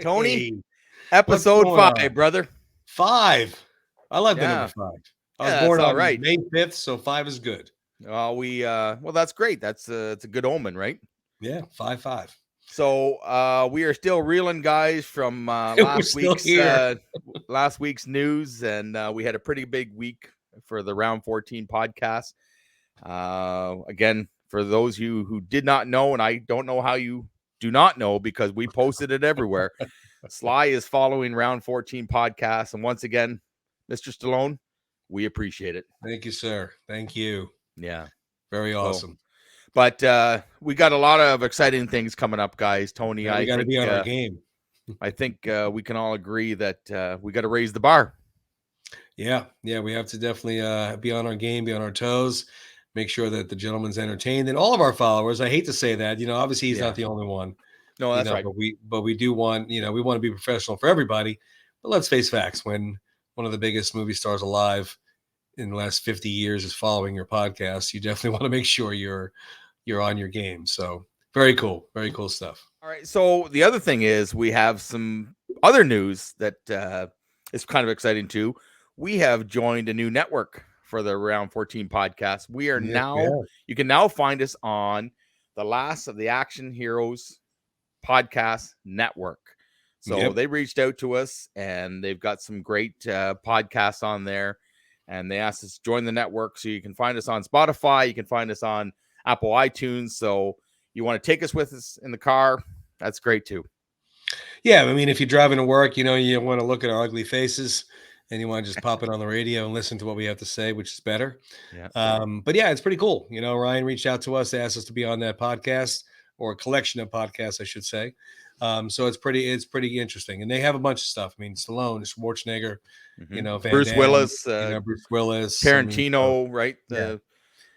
Tony, Hey, what's episode going 5, on? brother. 5. I like the number Yeah. 5. I was Yeah, that's born all on right. May 5th, so 5 is good. Well, that's great. It's a good omen, right? Yeah, 5-5. So, we are still reeling, guys, from We're still here. last week's news, and we had a pretty big week for the Round 14 podcast. Again, for those of you who did not know, and I don't know how you do not know because we posted it everywhere. Sly is following Round 14 podcast, and once again, Mr. Stallone, we appreciate it. Thank you, sir. Thank you. Yeah. Very So, awesome. but we got a lot of exciting things coming up, guys. Tony, Now we got to be on our game. I think we can all agree that we got to raise the bar. Yeah, we have to definitely be on our game, be on our toes, make sure that the gentleman's entertained, and all of our followers. I hate to say that, obviously he's Yeah. not the only one, No, that's right. but we do want, we want to be professional for everybody. But let's face facts: when one of the biggest movie stars alive in the last 50 years is following your podcast, you definitely want to make sure you're on your game. So very cool stuff. All right. So the other thing is we have some other news that is kind of exciting too. We have joined a new network for the Round 14 podcast. We are you can now find us on the Last of the Action Heroes podcast network. So they reached out to us and they've got some great podcasts on there. And they asked us to join the network. So you can find us on Spotify. You can find us on Apple iTunes. So you want to take us with us in the car, that's great too. Yeah, I mean, if you're driving to work, you want to look at our ugly faces and you want to just pop it on the radio and listen to what we have to say, which is better. Yeah. But yeah, it's pretty cool. Ryan reached out to us, asked us to be on that podcast, or a collection of podcasts, I should say. So it's pretty interesting. And they have a bunch of stuff. I mean, Stallone, Schwarzenegger, Van Bruce Damme, Willis, Bruce Willis, Tarantino, right? Yeah.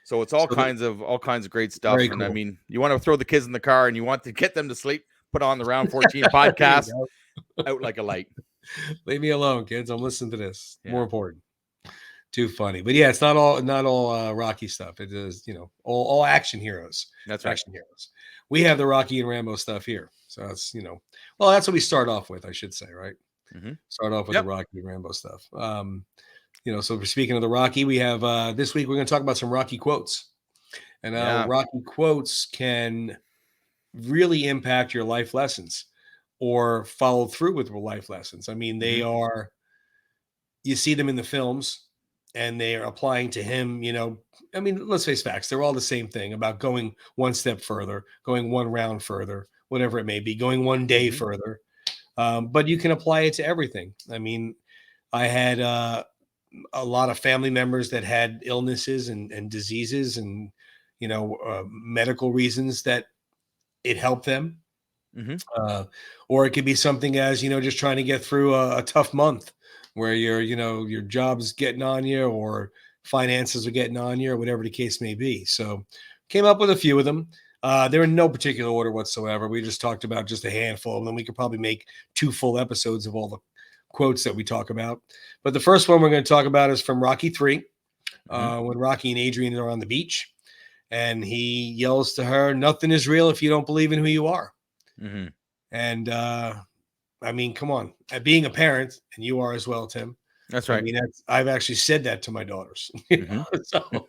So it's all kinds of great stuff. Very and cool. I mean, you want to throw the kids in the car and you want to get them to sleep, put on the Round 14 podcast out like a light. Leave me alone, kids. I'm listening to this. More important. Too funny. But yeah, it's not all Rocky stuff. It is, all action heroes. That's right. Action heroes. We have the Rocky and Rambo stuff here. So that's, well, that's what we start off with, I should say, right? Start off with the Rocky and Rambo stuff. So we're speaking of the Rocky, we have this week we're going to talk about some Rocky quotes. And Rocky quotes can really impact your life lessons or follow through with life lessons. I mean, they are, you see them in the films and they are applying to him, I mean, let's face facts. They're all the same thing about going one step further, going one round further, whatever it may be, going one day further. But you can apply it to everything. I mean, I had a lot of family members that had illnesses and diseases and, medical reasons that it helped them. Or it could be something as, just trying to get through a tough month where your job's getting on you or finances are getting on you or whatever the case may be. So came up with a few of them. They're in no particular order whatsoever. We just talked about just a handful of them. We could probably make 2 full episodes of all the quotes that we talk about. But the first one we're going to talk about is from Rocky 3, when Rocky and Adrian are on the beach. And he yells to her, "Nothing is real if you don't believe in who you are." And I mean, come on. Being a parent, and you are as well, Tim. That's right. I mean, I've actually said that to my daughters. So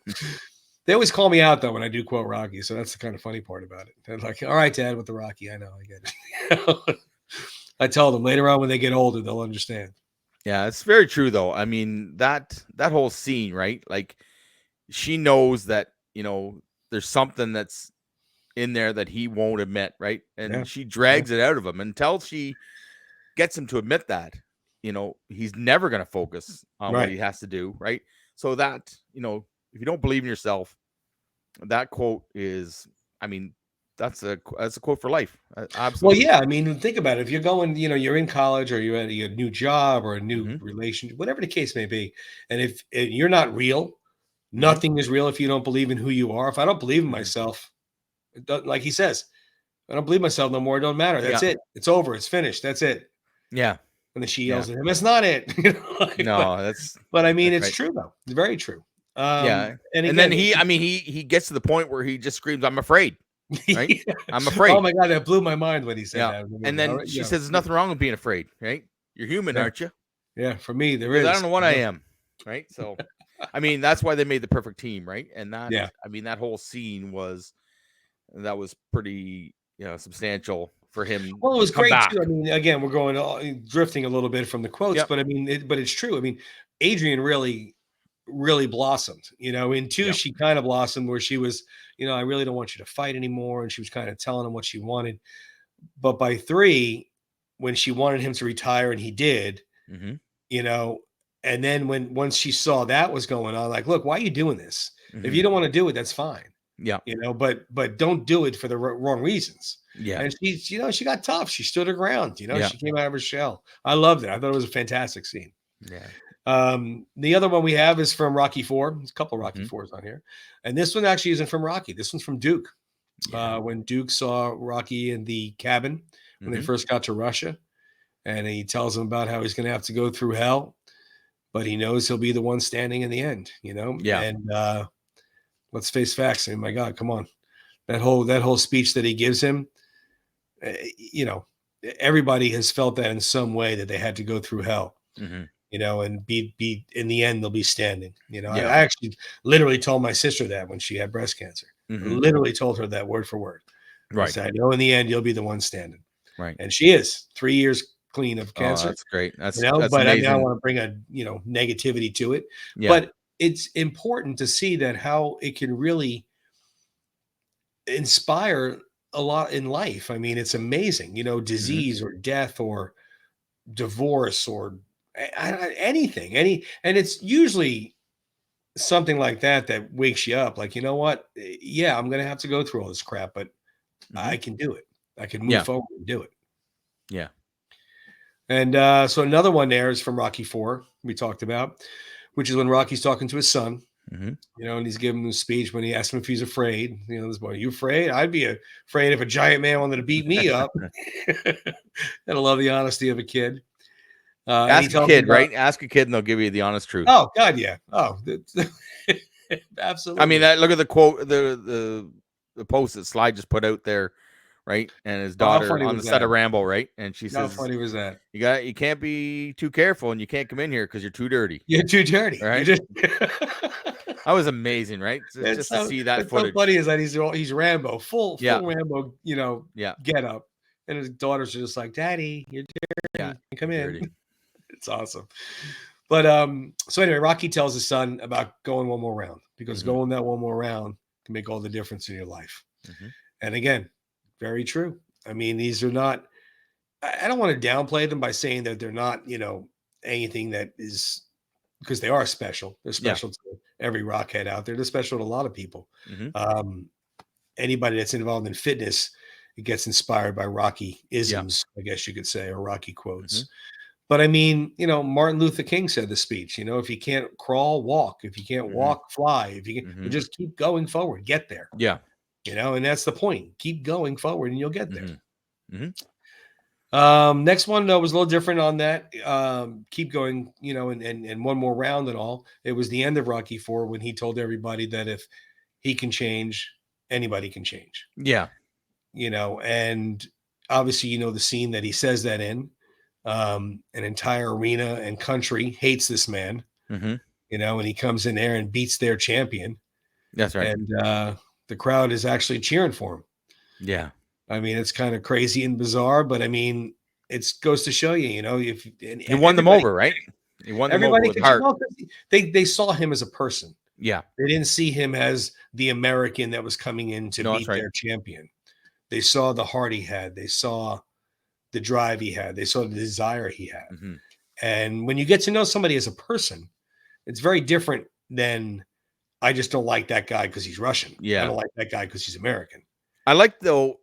they always call me out though when I do quote Rocky. So that's the kind of funny part about it. They're like, "All right, Dad, with the Rocky, I know, I get it." I tell them later on when they get older, they'll understand. Yeah, it's very true though. I mean, that whole scene, right? Like, she knows that there's something that's in there that he won't admit, right? And she drags it out of him until she gets him to admit that, he's never going to focus on what he has to do, right? So that, if you don't believe in yourself, that quote is, I mean, that's a quote for life. Absolutely. Well, yeah. I mean, think about it. If you're going, you're in college or you're at a new job or a new relationship, whatever the case may be. And if you're not real, nothing is real if you don't believe in who you are. If I don't believe in myself, like he says, I don't believe myself no more. It don't matter. That's it. It's over. It's finished. That's it. Yeah. And then she yells at him, "It's not it." No, but I mean, it's true though. It's very true. Yeah. And again, then he gets to the point where he just screams, "I'm afraid." right? Yeah. I'm Oh afraid. my God, that blew my mind when he said Yeah. that in the And movie. All then right, she yeah, says, "There's nothing wrong with being afraid, right? You're human, yeah, aren't you?" yeah. For me, there Because I don't is. know what I am, right? So, I mean, that's why they made the perfect team, right? And that, Yeah. I mean, that whole scene was pretty, substantial for him Well, it to was come great back. too. I mean, again, we're going drifting a little bit from the quotes, Yep. but I mean, but it's true. I mean, Adrian really blossomed. In two, Yep. she kind of blossomed where she was, I really don't want you to fight anymore, and she was kind of telling him what she wanted. But by three, when she wanted him to retire, and he did, Mm-hmm. you know, and then once she saw that was going on, like, look, why are you doing this? If Mm-hmm. you don't want to do it, that's fine. Yeah. But don't do it for the wrong reasons. Yeah. And she got tough. She stood her ground. Yeah. She came out of her shell. I loved it. I thought it was a fantastic scene. Yeah. The other one we have is from Rocky Four. There's a couple of Rocky Mm-hmm. Fours on here, and this one actually isn't from Rocky. This one's from Duke. Yeah. When Duke saw Rocky in the cabin when they Mm-hmm. first got to Russia, and he tells him about how he's going to have to go through hell, but he knows he'll be the one standing in the end. Yeah. And let's face facts. I mean, my God, come on, that whole speech that he gives him. uh, you know, Everybody has felt that in some way that they had to go through hell. Mm-hmm. And be in the end they'll be standing. I Yeah. actually literally told my sister that when she had breast cancer. I Mm-hmm. literally told her that word for word. I Right. said, I know in the end you'll be the one standing. Right. And she is 3 years clean of Oh, cancer. that's great. That's But I mean, I don't amazing. want to bring a negativity to it. Yeah. But it's important to see that how it can really inspire a lot in life. I mean, it's amazing, Mm-hmm. disease or death or divorce or anything, and it's usually something like that wakes you up. Like, you know what? Yeah, I'm going to have to go through all this crap, but Mm-hmm. I can do it. I can move Yeah. forward and do it. Yeah. And so another one there is from Rocky Four we talked about, which is when Rocky's talking to his son. Mm-hmm. And he's giving him a speech when he asked him if he's afraid. This boy, you afraid? I'd be afraid if a giant man wanted to beat me up. And I love the honesty of a kid. And he Ask a tells him kid, about, right? Ask a kid, and they'll give you the honest truth. oh God, yeah, oh, I mean, absolutely. that look at the quote, the post that Sly just put out there, right? And his Oh, how daughter funny on was the set that? of Rambo, right? And she How says, funny was that? You can't be too careful, and you can't come in here because you're too dirty." You're too dirty. You Right? just. That was amazing, right? It's Just to so see that it's so footage. funny is that he's Rambo, full Yeah. Rambo, Yeah. get up, and his daughters are just like, "Daddy, you're Yeah. dirty. Come in." Dirty. It's awesome. But so anyway, Rocky tells his son about going one more round because Mm-hmm. going that one more round can make all the difference in your life. Mm-hmm. And again, very true. I mean, these are not. I don't want to downplay them by saying that they're not, anything that is, because they are special. They're Yeah. special to every rockhead out there. They're special to a lot of people. Mm-hmm. Anybody that's involved in fitness, it gets inspired by Rocky Yeah. isms, I guess you could say, or Rocky Mm-hmm. quotes. But I mean, Martin Luther King said the speech, if you can't crawl, walk. If you can't Mm-hmm. walk, fly. If you can, Mm-hmm. just keep going forward, get there. Yeah. And that's the point. Keep going forward and you'll get there. Mm-hmm. Mm-hmm. Next one was a little different on that. Keep going, and one more round and all. It was the end of Rocky Four when he told everybody that if he can change, anybody can change. Yeah. And obviously, the scene that he says that in. An entire arena and country hates this man. Mm-hmm. And he comes in there and beats their champion. That's right. And the crowd is actually cheering for him. Yeah. I mean, it's kind of crazy and bizarre, but I mean, it goes to show you, if You won them over, right? You won them over everybody with can, heart. well, they saw him as a person. Yeah. They didn't see him as the American that was coming in to beat their champion. They saw the heart he had. They saw the drive he had. They saw the desire he had. Mm-hmm. And when you get to know somebody as a person, it's very different than, I just don't like that guy because he's Russian. Yeah. I don't like that guy because he's American. I like, though,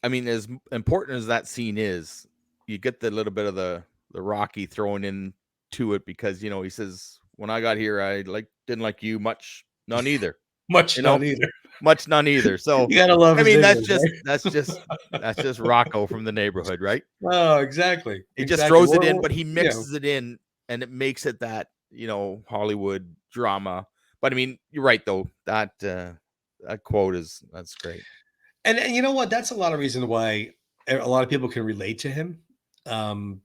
I mean, as important as that scene is, you get the little bit of the Rocky thrown into it because, he says, when I got here, I didn't like you much, none either. Much none either. Much none either. So you gotta love. I mean, English, that's just Rocco from the neighborhood, right? Oh, exactly. He just throws it in, but he mixes it in, and it makes it that Hollywood drama. But I mean, you're right though. That quote that's great. And you know what? That's a lot of reason why a lot of people can relate to him,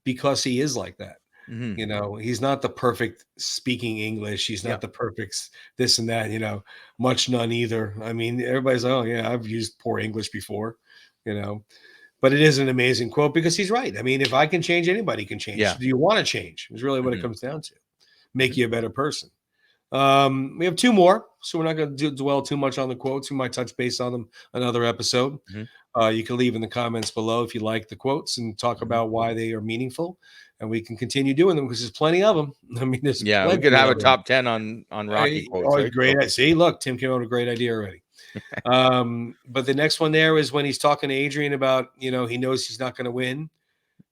because he is like that. Mm-hmm. You know, he's not the perfect speaking English. He's Yeah. not the perfect this and that. Much none either. I mean, everybody's like, oh yeah, I've used poor English before. You know, but it is an amazing quote because he's right. I mean, if I can change, anybody can change. Yeah. Do you want to change? Is really what it Mm-hmm. comes down to. Mm-hmm. Make you a better person. We have two more, so we're not going to dwell too much on the quotes. We might touch base on them another episode. Mm-hmm. You can leave in the comments below if you like the quotes and talk Mm-hmm. about why they are meaningful, and we can continue doing them because there's plenty of them. I mean, there's Yeah, we plenty could have a of them. top 10 on Rocky quotes, right? Great. So. See, look, Tim came up with a great idea already. But the next one there is when he's talking to Adrian about, he knows he's not going to win,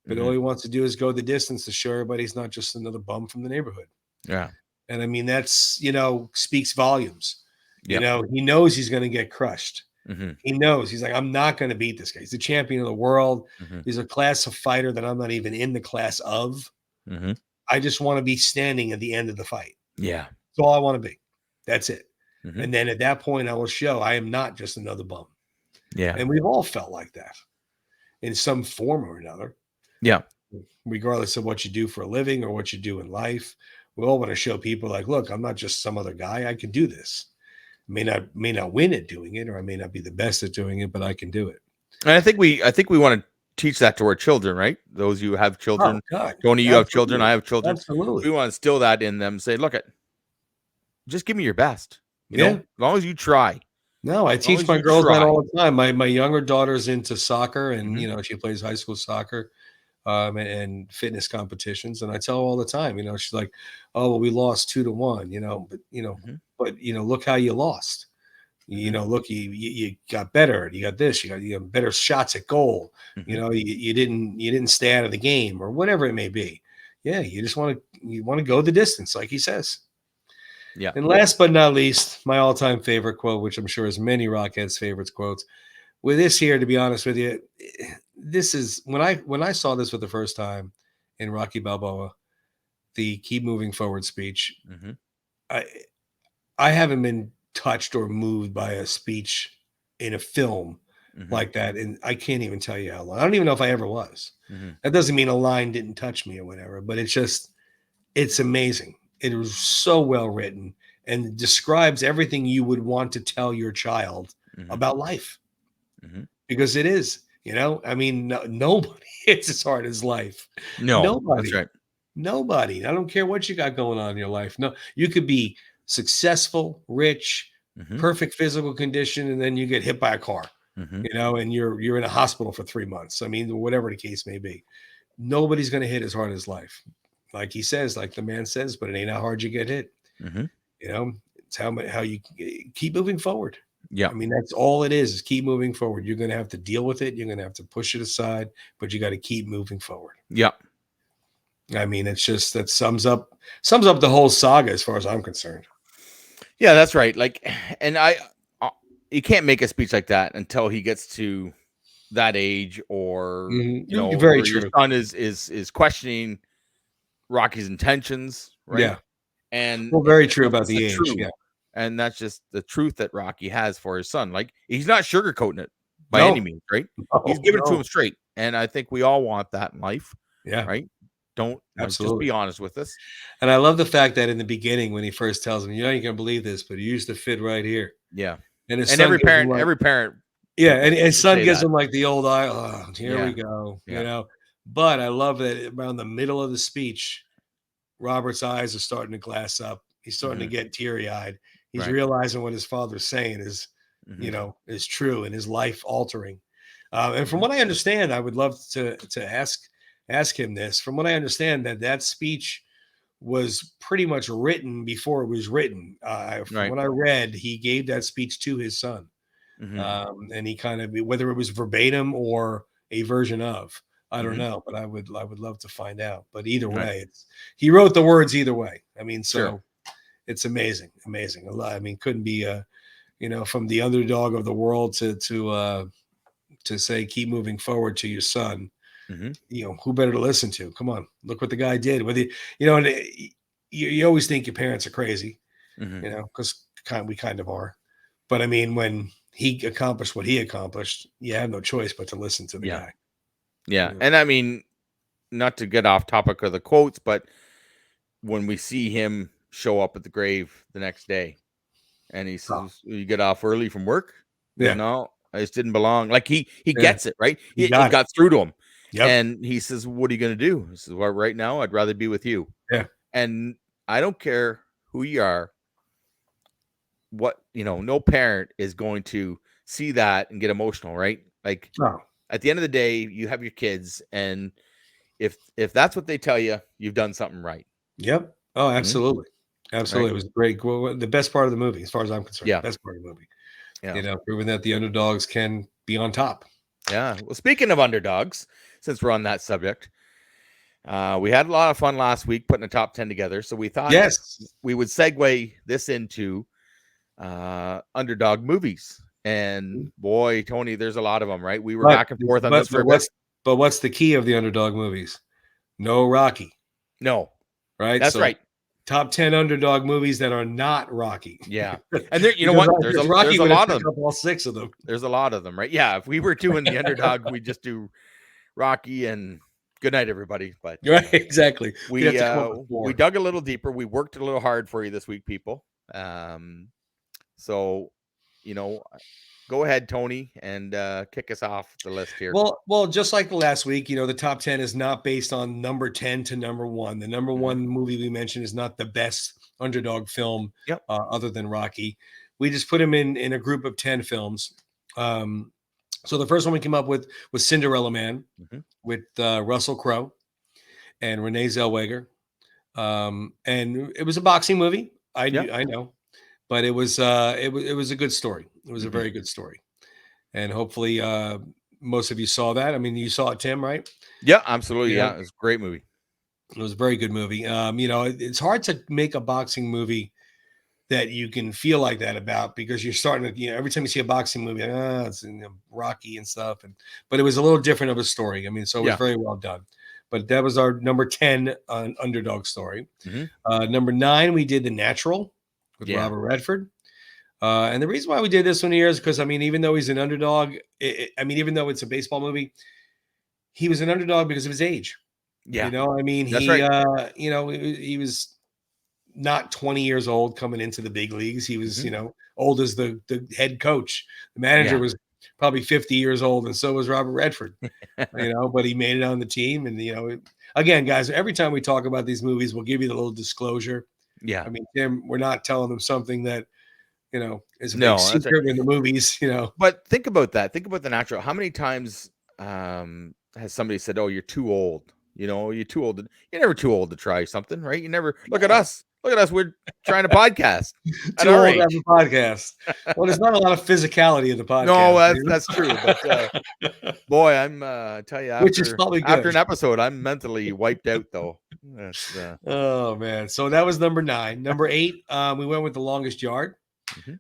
but all he wants to do is go the distance to show everybody he's not just another bum from the neighborhood. Yeah. And I mean, that's, speaks volumes. Yeah. He knows he's going to get crushed. Mm-hmm. He knows. He's like, I'm not going to beat this guy. He's the champion of the world. Mm-hmm. He's a class of fighter that I'm not even in the class of. Mm-hmm. I just want to be standing at the end of the fight. Yeah. That's all I want to be. That's it. Mm-hmm. And then at that point, I will show I am not just another bum. Yeah. And we've all felt like that in some form or another. Yeah. Regardless of what you do for a living or what you do in life, we all want to show people like, look, I'm not just some other guy. I can do this. May not win at doing it, or I may not be the best at doing it, but I can do it. And I think we want to teach that to our children, right? Those you have children. Oh, God. Tony, you Absolutely. have children. I have children. Absolutely. We want to instill that in them. Say, look, just give me your best. You know, as long as you try. No, I teach my girls that all the time. My younger daughter's into soccer, and she plays high school soccer, and fitness competitions. And I tell her all the time, she's like, "Oh, well, we lost 2-1, but look how you lost. Look, you got better. You got this. You got better shots at goal. You didn't stay out of the game or whatever it may be. Yeah, you just want to go the distance, like he says." Yeah. And last but not least, my all-time favorite quote, which I'm sure is many Rockheads' favorites quotes. With this here, to be honest with you, this is when I saw this for the first time in Rocky Balboa, the keep moving forward speech. I haven't been touched or moved by a speech in a film like that, and I can't even tell you how long. I don't even know if I ever was. That doesn't mean a line didn't touch me or whatever, but it's amazing. It was so well written and describes everything you would want to tell your child about life, because it is. I mean, nobody hits as hard as life. No, nobody. That's right. Nobody. I don't care what you got going on in your life. No, you could be successful, rich, perfect physical condition, and then you get hit by a car. And you're in a hospital for 3 months. I mean, whatever the case may be, nobody's going to hit as hard as life. Like he says, like the man says, but it ain't how hard you get hit. It's how you keep moving forward. Yeah. I mean, that's all it is keep moving forward. You're going to have to deal with it. You're going to have to push it aside, but you got to keep moving forward. Yeah. I mean, it's just that sums up the whole saga as far as I'm concerned. Yeah, that's right. Like, and you can't make a speech like that until he gets to that age, or very or true. your son is questioning Rocky's intentions, right? Yeah. And very true about the age. Truth. Yeah. And that's just the truth that Rocky has for his son. Like, he's not sugarcoating it by any means, right? He's giving it to him straight. And I think we all want that in life. Yeah. Right? Don't just be honest with us. And I love the fact that in the beginning, when he first tells him, you ain't gonna believe this, but he used to fit right here. Yeah. And every parent. Yeah, and his son gives him like the old eye. Oh, here we go. Yeah. But I love that around the middle of the speech, Robert's eyes are starting to glass up. He's starting to get teary-eyed. He's realizing what his father's saying is, is true and his life altering. And from what I understand, I would love to ask him this. From what I understand, that speech was pretty much written before it was written. From what I read, he gave that speech to his son. And he kind of, whether it was verbatim or a version of, I don't know, but I would love to find out. But either way, he wrote the words either way. I mean, so it's amazing. I mean, couldn't be from the underdog of the world to say keep moving forward to your son. Who better to listen to? Come on, look what the guy did. Whether and you always think your parents are crazy, because we kind of are. But I mean, when he accomplished what he accomplished, you have no choice but to listen to the guy. Yeah. And I mean, not to get off topic of the quotes, but when we see him show up at the grave the next day and he says, you get off early from work? He goes, no, I just didn't belong. Like he gets it, right? It got through to him. Yep. And he says, what are you going to do? He says, well, right now, I'd rather be with you. Yeah. And I don't care who you are, what, no parent is going to see that and get emotional, right? Like at the end of the day, you have your kids, and if that's what they tell you, you've done something right. Yep. Oh, absolutely. Absolutely. Right? It was great. The best part of the movie, as far as I'm concerned. Yeah. Best part of the movie. Yeah. Proving that the underdogs can be on top. Yeah. Well, speaking of underdogs, since we're on that subject, we had a lot of fun last week putting a top 10 together. So we thought we would segue this into underdog movies. And boy, Tony, there's a lot of them, right? We were back and forth on this for a bit. But what's the key of the underdog movies? No Rocky. No. Right? That's right. Top 10 underdog movies that are not Rocky. Yeah. And there, you know what? There's a lot of them. All 6 of them. There's a lot of them, right? Yeah. If we were doing the underdog, we'd just do Rocky and good night, everybody. But right, exactly. We dug a little deeper. We worked a little hard for you this week, people. So, go ahead, Tony, and kick us off the list here. Well, just like last week, the top 10 is not based on number 10 to number 1. The number 1 movie we mentioned is not the best underdog film other than Rocky. We just put them in a group of 10 films. So the first one we came up with was Cinderella Man with Russell Crowe and Renee Zellweger. And it was a boxing movie. I know. But it was a good story. It was a very good story. And hopefully most of you saw that. I mean, you saw it, Tim, right? Yeah, absolutely. Yeah, it was a great movie. It was a very good movie. It's hard to make a boxing movie that you can feel like that about, because you're starting to, every time you see a boxing movie, it's Rocky and stuff. But it was a little different of a story. I mean, so it was very well done. But that was our number 10 underdog story. Number 9, we did The Natural with Robert Redford. And the reason why we did this one here is because, I mean, even though he's an underdog, even though it's a baseball movie, he was an underdog because of his age. Yeah. I mean, he was not 20 years old coming into the big leagues. He was, old as the head coach. The manager was probably 50 years old, and so was Robert Redford, but he made it on the team. And, again, guys, every time we talk about these movies, we'll give you the little disclosure. Yeah. I mean, Tim, we're not telling them something that, is a big secret in the movies, But think about that. Think about The Natural. How many times has somebody said, "Oh, you're too old"? You're too old. You're never too old to try something, right? You never look at us. Look at us. We're trying to podcast. Too old to have a podcast. Well, there's not a lot of physicality in the podcast. No, that's true. But boy, I'm tell you, which is probably good. After an episode, I'm mentally wiped out though. Oh man. So that was number 9. Number 8, we went with The Longest Yard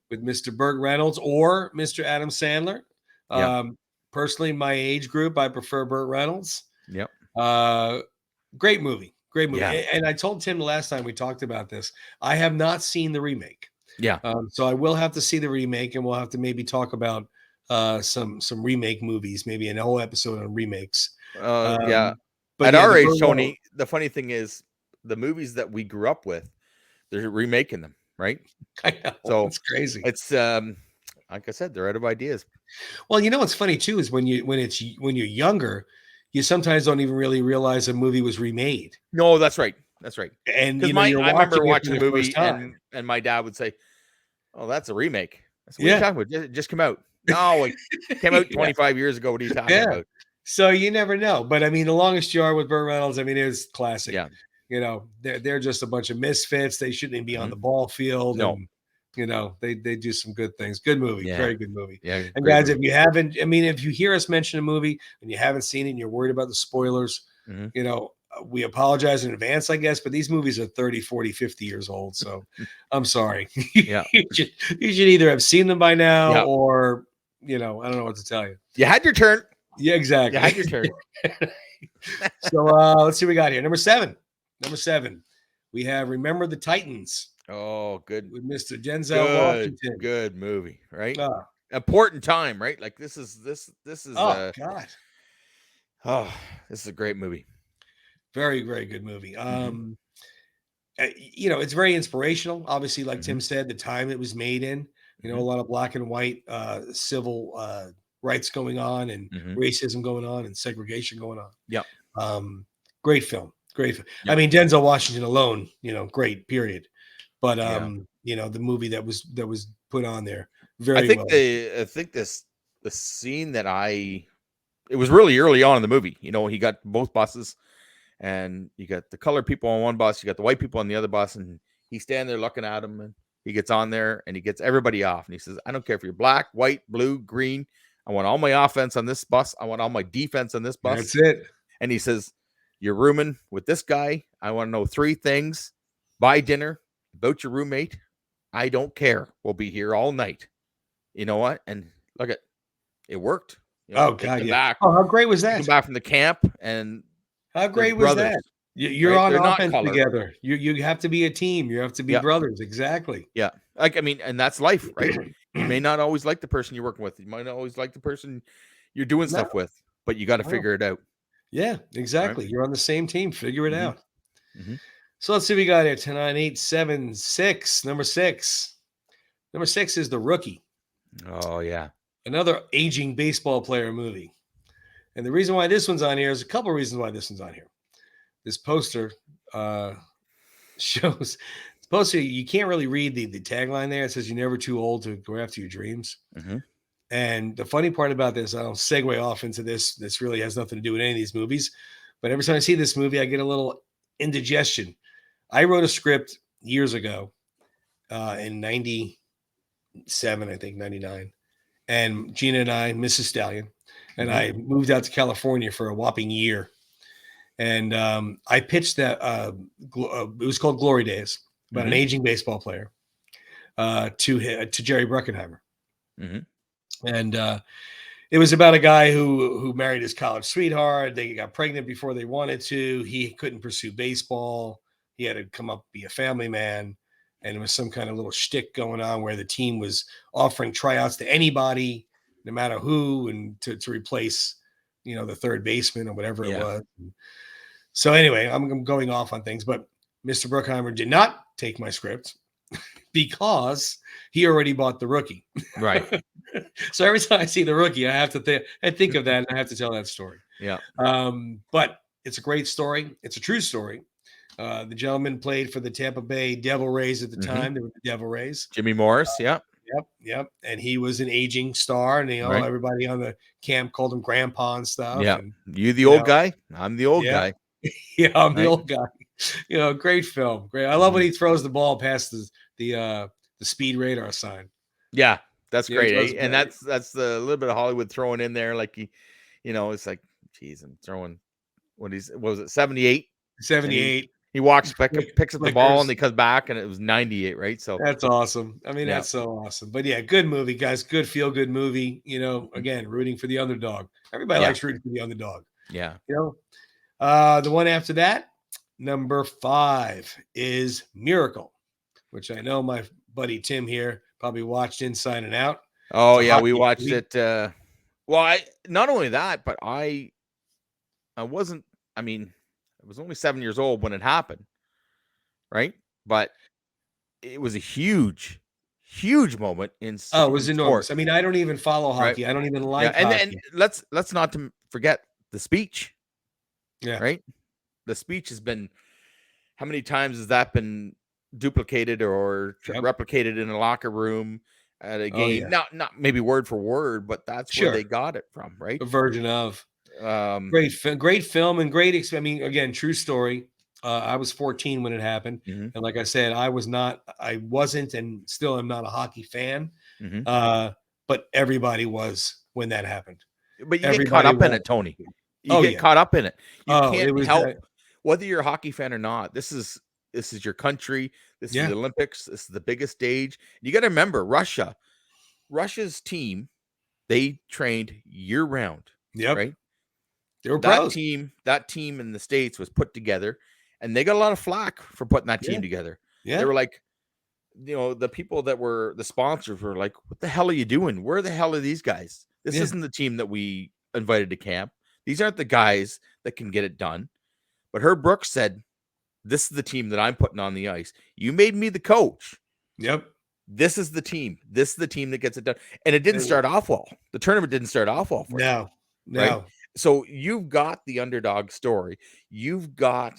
with Mr. Burt Reynolds or Mr. Adam Sandler. Personally, my age group, I prefer Burt Reynolds. Yep. Great movie. Great movie. Yeah. And I told Tim the last time we talked about this, I have not seen the remake. Yeah. So I will have to see the remake, and we'll have to maybe talk about some remake movies, maybe an whole episode on remakes. But at our age, Tony, the funny thing is the movies that we grew up with, they're remaking them, right? I know. So it's crazy. It's like I said, they're out of ideas. Well, what's funny too is when you're younger, you sometimes don't even really realize a movie was remade. No, that's right. That's right. And I remember watching the movie and my dad would say, "Oh, that's a remake." I said, "What are you talking about? It just came out." No, it came out 25 years ago. What are you talking about? So you never know. But I mean, The Longest Yard with Burt Reynolds, I mean, it was classic. Yeah. They're just a bunch of misfits. They shouldn't even be on the ball field. No. And, they do some good things. Good movie. Yeah. Very good movie. Yeah. And guys, if you haven't, if you hear us mention a movie and you haven't seen it and you're worried about the spoilers, we apologize in advance, I guess, but these movies are 30, 40, 50 years old. So I'm sorry. Yeah. you should either have seen them by now or, I don't know what to tell you. You had your turn. Yeah, exactly. You had your turn. So let's see what we got here. Number 7, we have Remember the Titans. Oh, good. With Mr. Denzel Washington. Good movie, right? important time, right? Like this is Oh God. Oh, this is a great movie. Very, very good movie. It's very inspirational. Obviously, like Tim said, the time it was made in, a lot of black and white civil rights going on and racism going on and segregation going on. Yeah. Great film. Great. Yep. I mean, Denzel Washington alone, great, period. But the movie that was put on there, very well. I think the scene that it was really early on in the movie. He got both buses, and you got the colored people on one bus, you got the white people on the other bus, and he's standing there looking at them, and he gets on there and he gets everybody off, and he says, "I don't care if you're black, white, blue, green. I want all my offense on this bus. I want all my defense on this bus." That's it. And he says, "You're rooming with this guy. I want to know 3 things: buy dinner, about your roommate. I don't care. We'll be here all night." You know what? And look at it worked. Oh God, yeah. Back. Oh, how great was that? Come back from the camp, and how great was that? You're right? On offense together. You have to be a team. You have to be brothers. Exactly. Yeah. And that's life, right? You may not always like the person you're working with. You might not always like the person you're doing stuff with, but you got to figure it out. Yeah, exactly. Right? You're on the same team. Figure it out. So let's see what we got here. 10, 9, 8, 7, 6. Number 6. Number 6 is The Rookie. Oh, yeah. Another aging baseball player movie. And the reason why this one's on here is a couple of reasons why this one's on here. This poster shows you can't really read the tagline there. It says, "You're never too old to go after your dreams." And the funny part about this, I'll segue off into this. This really has nothing to do with any of these movies. But every time I see this movie, I get a little indigestion. I wrote a script years ago in 97, I think, 99. And Gina and I, Mrs. Stallion, and I moved out to California for a whopping year. And I pitched that. It was called Glory Days, about an aging baseball player to Jerry Bruckheimer. And it was about a guy who married his college sweetheart. They got pregnant before they wanted to. He couldn't pursue baseball. He had to come up, be a family man. And there was some kind of little shtick going on where the team was offering tryouts to anybody, no matter who, and to replace, the third baseman or whatever it was. So anyway, I'm going off on things, but Mr. Bruckheimer did not take my script because he already bought The Rookie. Right. So every time I see The Rookie, I have to think of that, and I have to tell that story. Yeah. But it's a great story. It's a true story. The gentleman played for the Tampa Bay Devil Rays at the time. They were the Devil Rays. Jimmy Morris, Yep. And he was an aging star, and everybody on the camp called him Grandpa and stuff. Yeah. And, you the old guy? I'm the old guy. Yeah, I'm the old guy. Great film. Great. I love when he throws the ball past the speed radar sign. Yeah, that's great. And that's the little bit of Hollywood throwing in there. Like it's like, geez, I'm throwing what was it, 78? 78. He walks back, picks up the ball, and he comes back, and it was 98, right? So that's awesome. I mean, that's so awesome. But yeah, good movie, guys. Good feel-good movie. Again, rooting for the underdog. Everybody likes rooting for the underdog. Yeah. The one after that, number 5, is Miracle, which I know my buddy Tim here probably watched Inside and Out. Oh yeah, we watched it. Well, not only that, but I wasn't. I mean, I was only 7 years old when it happened, right? But it was a huge moment in. It was enormous. I mean, I don't even follow hockey. Right? I don't even like hockey. And let's not forget the speech. Yeah. Right. The speech has been. How many times has that been duplicated or replicated in a locker room at a game? Not maybe word for word, but that's where they got it from, right? A version of. Great film and great. I mean, again, true story. I was 14 when it happened, and like I said, I wasn't, and still am not a hockey fan. But everybody was when that happened. But you get caught up in it, Tony. You get caught up in it. You can't help whether you're a hockey fan or not. This is your country. This is the Olympics. This is the biggest stage. You got to remember, Russia's team, they trained year round. Yep. Right. They were that team in the States was put together, and they got a lot of flack for putting that team together. Yeah. They were like, the people that were the sponsors were like, what the hell are you doing? Where the hell are these guys? This isn't the team that we invited to camp. These aren't the guys that can get it done. But Herb Brooks said, this is the team that I'm putting on the ice. You made me the coach. Yep. This is the team. This is the team that gets it done. And it didn't start off well. The tournament didn't start off well for no, them, right? So you've got the underdog story. You've got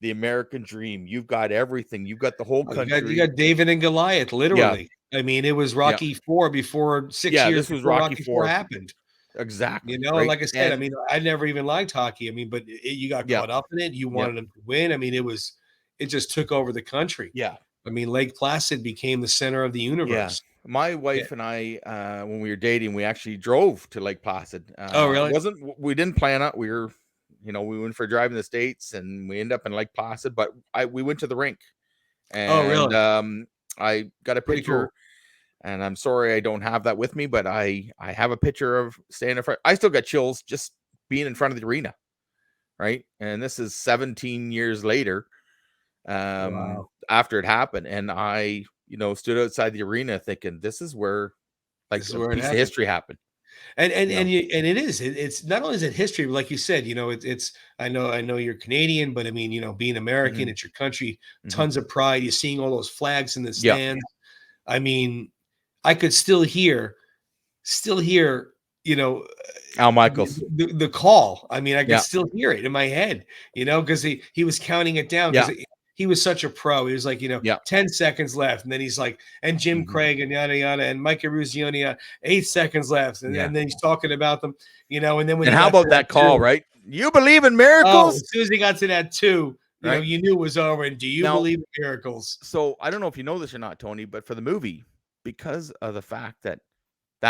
the American dream. You've got everything. You've got the whole country. You got David and Goliath, literally. Yeah. I mean, it was Rocky 4 before 6 years this was before Rocky 4 happened. Exactly. You know, right? Like I said, I mean, I never even liked hockey. I mean, but you got caught up in it. You wanted them to win. I mean, it just took over the country. Yeah. I mean, Lake Placid became the center of the universe. Yeah. My wife and I, when we were dating, we actually drove to Lake Placid. Oh, really? We didn't plan it. We were, we went for a drive in the States and we ended up in Lake Placid, but we went to the rink. And, oh, really? I got a picture, and I'm sorry I don't have that with me, but I have a picture of standing in front. I still got chills just being in front of the arena, right? And this is 17 years later, after it happened, and I, stood outside the arena thinking, this is where, like, a piece of history happened. And it's not only is it history, but like you said, it's I know you're Canadian, but I mean, being American, it's your country, tons of pride. You're seeing all those flags in the stands. I mean, I could still hear, Al Michaels, the call. I mean, I could still hear it in my head, because he was counting it down because he was such a pro. He was like, 10 seconds left. And then he's like, and Jim Craig and yada, yada, and Mike Eruzione, 8 seconds left. And then he's talking about them, and then when how about that call, right? You believe in miracles? As soon as he got to that 2, you knew it was over. And do you believe in miracles? So I don't know if you know this or not, Tony, but for the movie, because of the fact that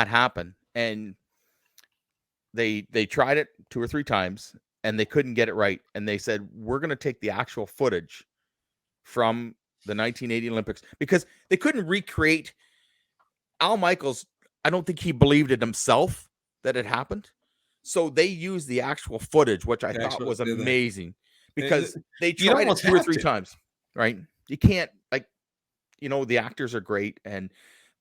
happened, and they tried it 2 or 3 times and they couldn't get it right, and they said, we're going to take the actual footage from the 1980 Olympics, because they couldn't recreate Al Michaels. I don't think he believed it himself that it happened. So they used the actual footage, which I thought was amazing, because they tried it 2 or 3 times, right? You can't, the actors are great, and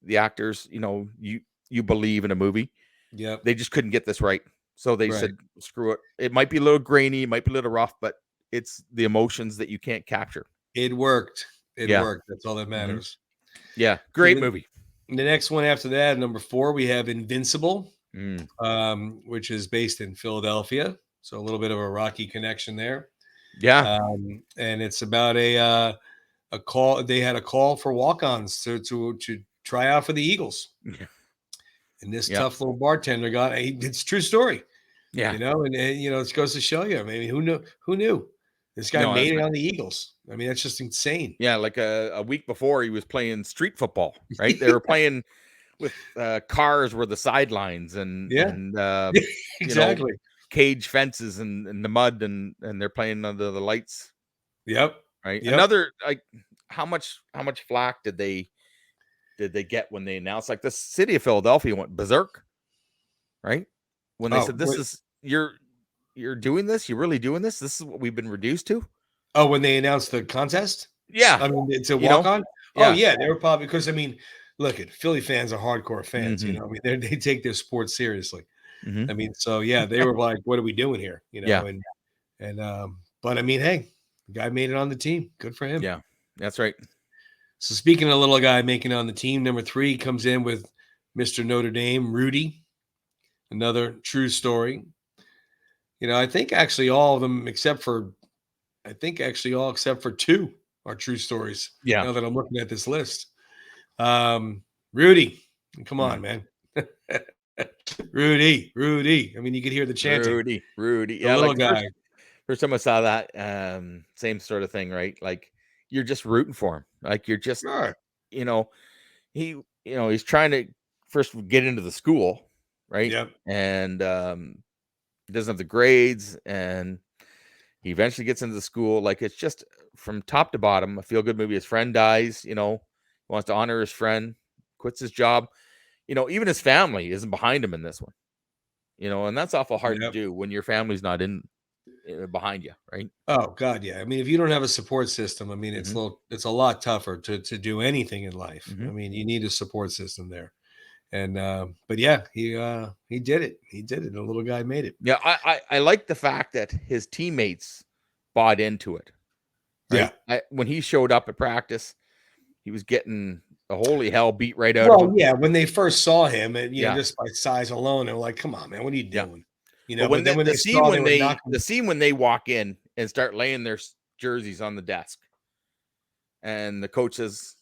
the actors, you believe in a movie. Yeah. They just couldn't get this right. So they said, screw it. It might be a little grainy, it might be a little rough, but it's the emotions that you can't capture. It worked. It worked. That's all that matters. Yeah. Great movie. The next one after that, number 4, we have Invincible, which is based in Philadelphia. So a little bit of a Rocky connection there. Yeah. And it's about a call. They had a call for walk-ons to try out for the Eagles. Yeah. And this tough little bartender it's a true story. Yeah. And it goes to show you, maybe who knew? This guy made it on the Eagles. I mean, that's just insane. Yeah, like a week before, he was playing street football, right? They were playing with cars were the sidelines, and exactly, cage fences and the mud, and they're playing under the lights. Yep. Right. Yep. Another, how much flack did they get when they announced, like, the city of Philadelphia went berserk, right? When they said, this is you're doing this? You're really doing this? This is what we've been reduced to? Oh, when they announced the contest? Yeah. I mean, it's a walk-on? Oh, yeah. They were probably, because, I mean, look, Philly fans are hardcore fans. I mean, they take their sport seriously. I mean, so, yeah, they were like, what are we doing here? But, I mean, hey, the guy made it on the team. Good for him. Yeah, that's right. So, speaking of a little guy making it on the team, number 3 comes in with Mr. Notre Dame, Rudy. Another true story. I think actually all of them except for 2 are true stories. Yeah. Now that I'm looking at this list. Rudy, come on, man. Rudy. I mean, you could hear the chanting. Rudy. Yeah, little guy. First time I saw that, same sort of thing, right? Like, you're just rooting for him. Like, you're just, he's trying to first get into the school, right? Yep. And he doesn't have the grades, and he eventually gets into the school. Like, it's just from top to bottom a feel-good movie. His friend dies, wants to honor his friend, quits his job. Even his family isn't behind him in this one. And that's awful hard to do when your family's not in. behind you, right? Oh God, yeah. I mean, if you don't have a support system, I mean, it's a lot tougher to do anything in life. I mean, you need a support system there. And but yeah, he did it. He did it. The little guy made it. Yeah, I like the fact that his teammates bought into it. Right? Yeah. When he showed up at practice, he was getting the holy hell beat right out of him. Yeah, when they first saw him, and just by size alone, they were like, "Come on, man, what are you doing?" But then when the they scene saw when were knocking, the scene when they walk in and start laying their jerseys on the desk, and the coach says,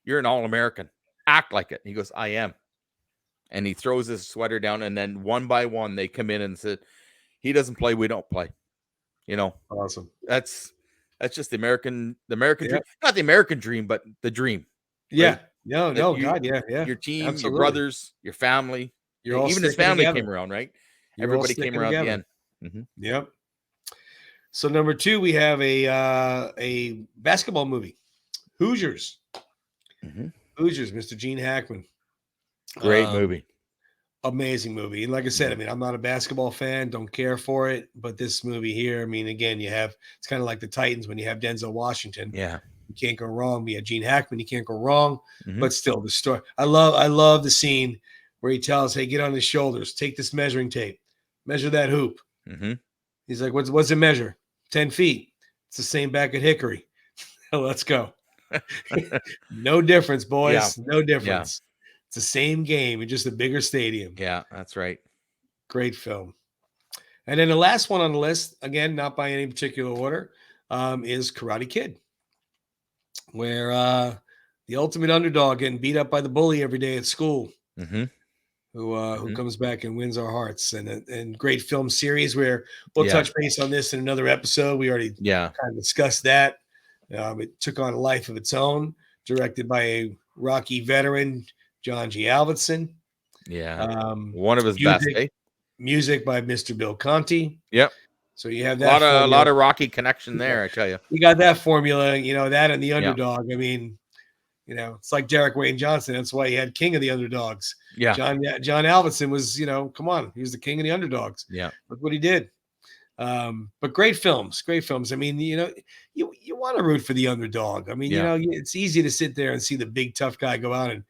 "You're an All-American. Act like it." And he goes, "I am." And he throws his sweater down, and then one by one they come in and said, "He doesn't play, we don't play." awesome. That's just the American dream. Yeah. Not the American dream, but the dream. Yeah. Right? No, God, yeah. Your team, Absolutely. your brothers, your family, You're all even his family came around, right? Everybody came around at the end. Yep. So number 2, we have a basketball movie, Hoosiers. Hoosiers, Mr. Gene Hackman. Great movie. Amazing movie. And like I said, I mean, I'm not a basketball fan, don't care for it, but this movie here, I mean, again, it's kind of like the Titans when you have Denzel Washington. Yeah. You can't go wrong. We have Gene Hackman, you can't go wrong. But still, the story. I love the scene where he tells, "Hey, get on his shoulders, take this measuring tape, measure that hoop." He's like, what's the measure? 10 feet. It's the same back at Hickory. Let's go. No difference, boys. Yeah. No difference. Yeah. It's the same game in just a bigger stadium. Yeah, that's right. Great film. And then the last one on the list, again, not by any particular order, is Karate Kid, where the ultimate underdog getting beat up by the bully every day at school, who comes back and wins our hearts. And great film series where we'll touch base on this in another episode. We already kind of discussed that. It took on a life of its own, directed by a Rocky veteran, John G. Alvinson. Yeah. One of his best. Music by Mr. Bill Conti. Yep. So you have that. A lot of Rocky connection there, I tell you. You got that formula, that and the underdog. I mean, it's like Derek Wayne Johnson. That's why he had King of the Underdogs. Yeah. John Alvinson was, come on, he was the king of the underdogs. Yeah. Look what he did. But great films. I mean, you want to root for the underdog. I mean, it's easy to sit there and see the big tough guy go out and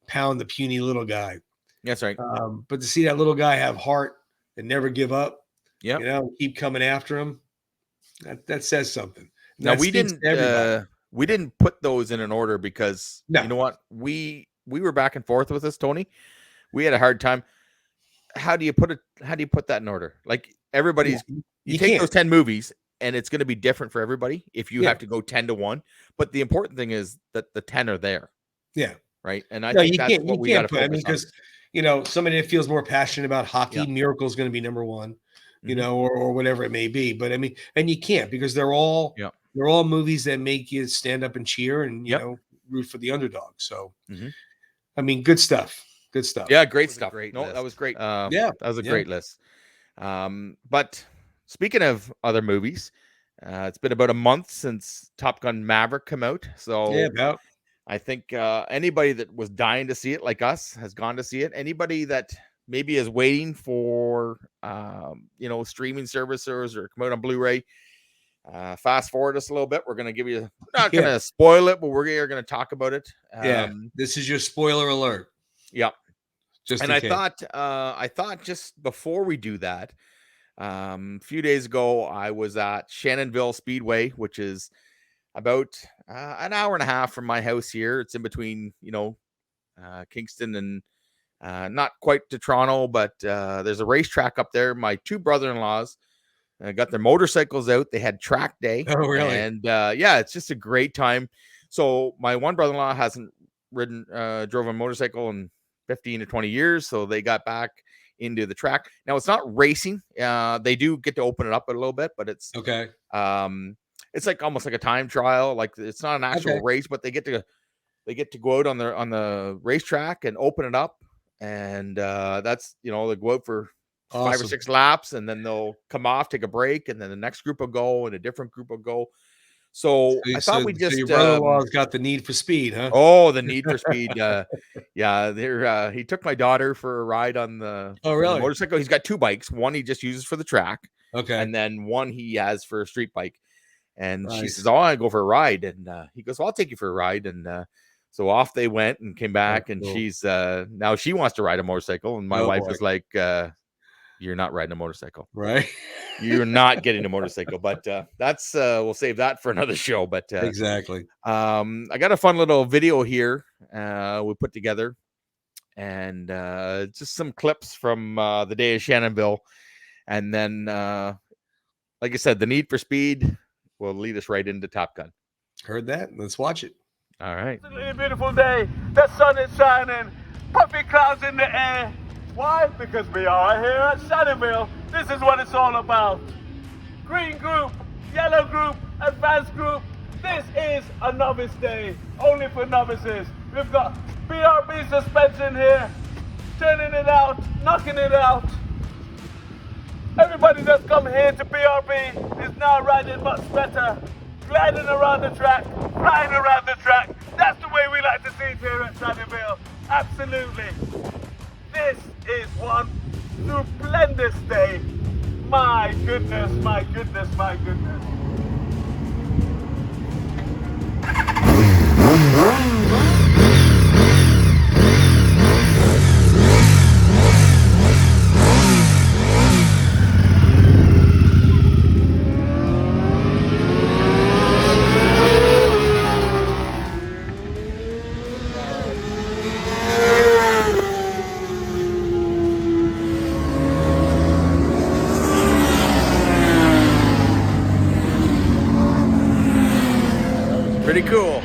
pound the puny little guy. That's right. But to see that little guy have heart and never give up, keep coming after him, that says something. And now we didn't put those in an order because you know what? We were back and forth with this, Tony. We had a hard time. How do you put that in order? Like everybody's you take those 10 movies and it's going to be different for everybody if you have to go 10-1. But the important thing is that the 10 are there. Yeah. Right. And I think that's what we got to focus on. Because somebody that feels more passionate about hockey, Miracle is going to be number one, or whatever it may be. But I mean, and you can't because they're all movies that make you stand up and cheer and root for the underdog. So, I mean, good stuff. Good stuff. Yeah, great stuff. That was great. That was a great list. But speaking of other movies, it's been about a month since Top Gun Maverick came out. So I think anybody that was dying to see it, like us, has gone to see it. Anybody that maybe is waiting for, streaming services or come out on Blu-ray, fast forward us a little bit. We're going to give you, not going to spoil it, but we're going to talk about it. This is your spoiler alert. Yeah. I thought just before we do that, a few days ago, I was at Shannonville Speedway, which is about an hour and a half from my house here. It's in between, Kingston and not quite to Toronto, but there's a racetrack up there. My two brother-in-laws got their motorcycles out. They had track day. Oh, really? And it's just a great time. So my one brother-in-law hasn't drove a motorcycle in 15 to 20 years. So they got back into the track. Now it's not racing. They do get to open it up a little bit, but it's okay. It's like almost like a time trial. Like it's not an actual race, but they get to go out on the racetrack and open it up. And that's, they go out for 5 or 6 laps and then they'll come off, take a break. And then the next group will go and a different group will go. So I thought so your brother-in-law's got the need for speed, huh? Oh, the need for speed. He took my daughter for a ride on the motorcycle. He's got 2 bikes. One he just uses for the track. Okay. And then one he has for a street bike. And she says, "Oh, I want to go for a ride." And he goes, "Well, I'll take you for a ride." And so off they went and came back. And she's now she wants to ride a motorcycle. And my wife is like, "You're not riding a motorcycle, right? You're not getting a motorcycle." But that's we'll save that for another show. But Exactly. I got a fun little video here we put together, and just some clips from the day of Shannonville, and then like I said, the Need for Speed will lead us right into Top Gun. Heard that? Let's watch it. All right. It's a beautiful day. The sun is shining. Puffy clouds in the air. Why? Because we are here at Shannonville. This is what it's all about. Green group, yellow group, advanced group. This is a novice day. Only for novices. We've got BRB suspension here. Turning it out, knocking it out. Everybody that's come here to BRB is now riding much better. Gliding around the track, flying around the track. That's the way we like to see it here at Shannonville. Absolutely. This is one stupendous day. My goodness, my goodness, my goodness. Pretty cool.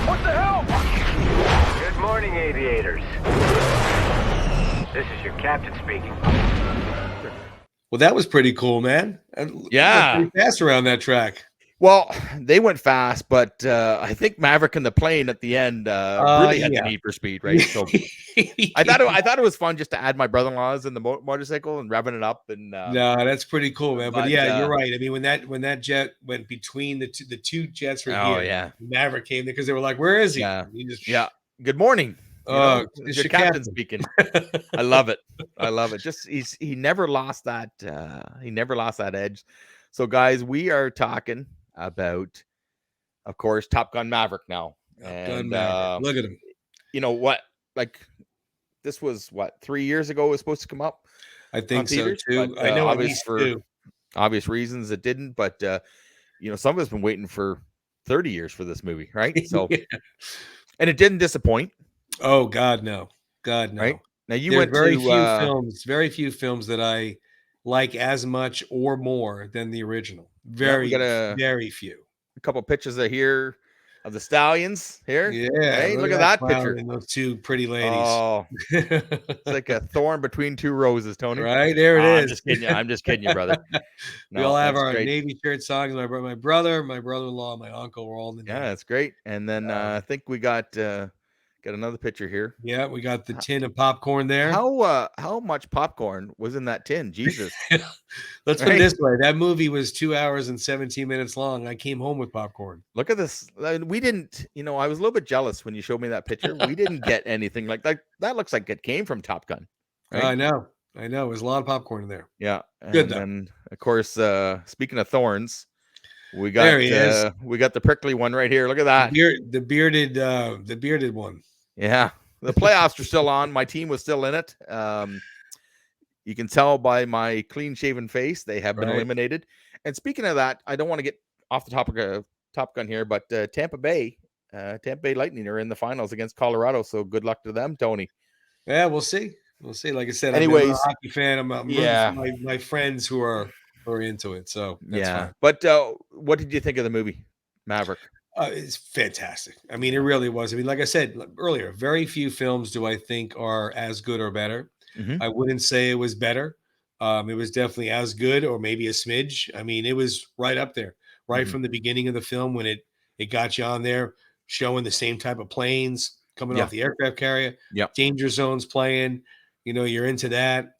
What the hell? Good morning, aviators. This is your captain speaking. Well, that was pretty cool, man. Yeah. Pretty fast around that track. Well, they went fast, but I think Maverick and the plane at the end really had the Need for Speed, right? So I thought it was fun just to add my brother-in-laws in the motorcycle and revving it up. And no, that's pretty cool, man. But yeah, you're right. I mean, when that jet went between the two jets from here, yeah, Maverick came there because they were like, "Where is he?" Yeah, he just, Good morning. Oh, your captain speaking. I love it. I love it. Just he never lost that. He never lost that edge. So, guys, we are talking about, of course, Top Gun Maverick now. Gun Maverick. Look at him. You know what? Like, this was what 3 years ago it was supposed to come up. I think so too. But, I know at least for obvious reasons it didn't, but some of us been waiting for 30 years for this movie, right? So, and it didn't disappoint. Oh God, no. God, no. Right? Now you There went very to very few films that I like as much or more than the original. Very few. A couple pictures here of the stallions here. Yeah, hey, look at that picture. And those two pretty ladies. Oh, it's like a thorn between two roses, Tony. Right there it is. I'm just kidding you, brother. We all have our Navy shirt songs. My brother, my brother-in-law, my uncle were all in the Navy. Yeah, that's great. And then I think we got another picture here. Yeah, we got the tin of popcorn there. How much popcorn was in that tin? Jesus. Let's put it this way. That movie was 2 hours and 17 minutes long. I came home with popcorn. Look at this. We didn't, I was a little bit jealous when you showed me that picture. We didn't get anything like that. That looks like it came from Top Gun. Right? I know. There's a lot of popcorn in there. Yeah. Good though. And of course, speaking of thorns, we got the prickly one right here. Look at that. The bearded one. Yeah, the playoffs are still on. My team was still in it. You can tell by my clean-shaven face they have been eliminated. And speaking of that, I don't want to get off the topic of Top Gun here, but Tampa Bay Lightning are in the finals against Colorado. So good luck to them, Tony. Yeah, we'll see. We'll see. Like I said, anyways, I'm a hockey fan. I'm my friends who are into it. So that's fine. But what did you think of the movie Maverick? It's fantastic. I mean, it really was. I mean, like I said earlier, very few films do I think are as good or better. Mm-hmm. I wouldn't say it was better. It was definitely as good or maybe a smidge. I mean, it was right up there, right from the beginning of the film when it got you on there, showing the same type of planes, coming off the aircraft carrier. Danger Zone's playing. You're into that.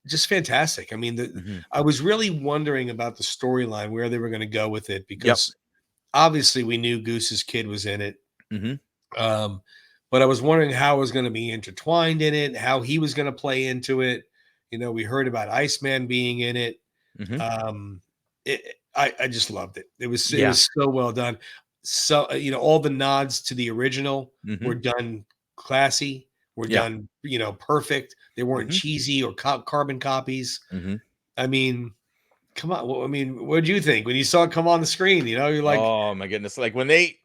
Just fantastic. I mean, I was really wondering about the storyline, where they were going to go with it, because obviously we knew Goose's kid was in it. But I was wondering how it was going to be intertwined in it, how he was going to play into it. We heard about Iceman being in it. I just loved it. It was so well done. So, all the nods to the original were done classy, were done, perfect. They weren't cheesy or carbon copies. I mean, come on. Well, I mean, what did you think when you saw it come on the screen? You're like, oh my goodness. Like when they